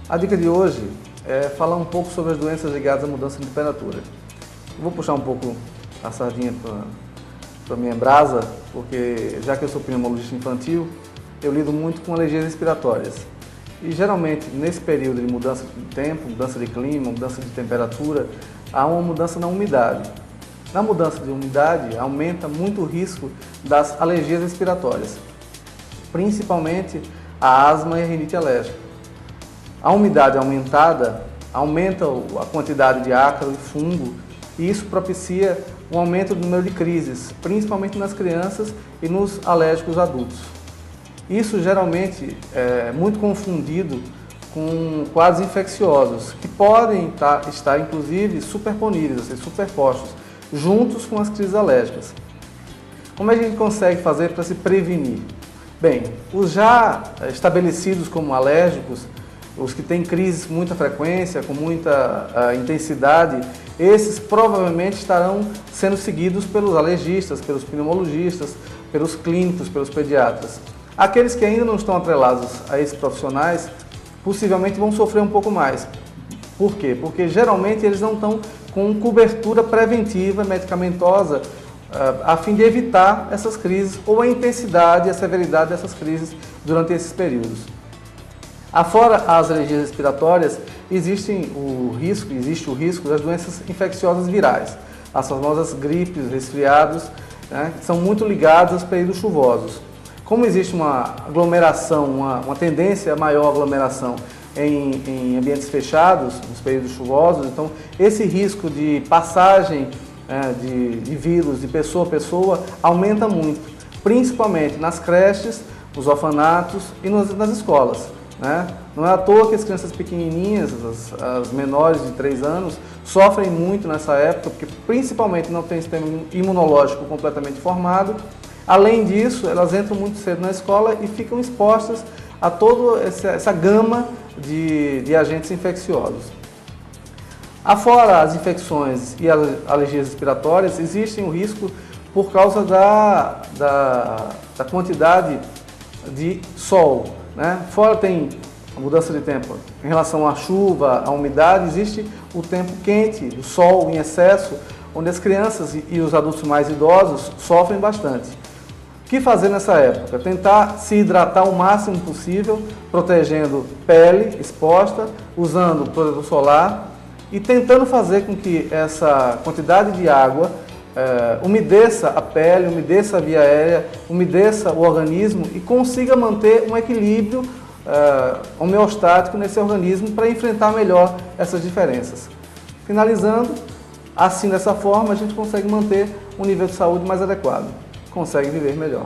A dica de hoje é falar um pouco sobre as doenças ligadas à mudança de temperatura. Eu vou puxar um pouco a sardinha para minha brasa, porque já que eu sou pneumologista infantil, eu lido muito com alergias respiratórias. E geralmente, nesse período de mudança de tempo, mudança de clima, mudança de temperatura, há uma mudança na umidade. Na mudança de umidade, aumenta muito o risco das alergias respiratórias, principalmente a asma e a rinite alérgica. A umidade aumentada aumenta a quantidade de ácaro e fungo e isso propicia um aumento do número de crises, principalmente nas crianças e nos alérgicos adultos. Isso geralmente é muito confundido com quadros infecciosos, que podem estar inclusive superponíveis, ou seja, superpostos, juntos com as crises alérgicas. Como a gente consegue fazer para se prevenir? Bem, os já estabelecidos como alérgicos, os que têm crises com muita frequência, com muita intensidade, esses provavelmente estarão sendo seguidos pelos alergistas, pelos pneumologistas, pelos clínicos, pelos pediatras. Aqueles que ainda não estão atrelados a esses profissionais, possivelmente vão sofrer um pouco mais. Por quê? Porque geralmente eles não estão com cobertura preventiva medicamentosa a fim de evitar essas crises ou a intensidade e a severidade dessas crises durante esses períodos. Afora as alergias respiratórias, existe o risco das doenças infecciosas virais, as famosas gripes, resfriados, né, que são muito ligados aos períodos chuvosos. Como existe uma aglomeração, uma tendência a maior aglomeração em ambientes fechados, nos períodos chuvosos, então esse risco de passagem de vírus de pessoa a pessoa aumenta muito, principalmente nas creches, nos orfanatos e nas escolas. Né? Não é à toa que as crianças pequenininhas, as menores de 3 anos, sofrem muito nessa época, porque principalmente não tem sistema imunológico completamente formado. Além disso, elas entram muito cedo na escola e ficam expostas a toda essa gama de agentes infecciosos. Afora as infecções e as alergias respiratórias, existe o risco por causa da quantidade de sol. Né? Fora tem a mudança de tempo em relação à chuva, à umidade, existe o tempo quente, o sol em excesso, onde as crianças e os adultos mais idosos sofrem bastante. O que fazer nessa época? Tentar se hidratar o máximo possível, protegendo pele exposta, usando protetor solar e tentando fazer com que essa quantidade de água umedeça a pele, umedeça a via aérea, umedeça o organismo e consiga manter um equilíbrio homeostático nesse organismo para enfrentar melhor essas diferenças. Finalizando, assim dessa forma a gente consegue manter um nível de saúde mais adequado, consegue viver melhor.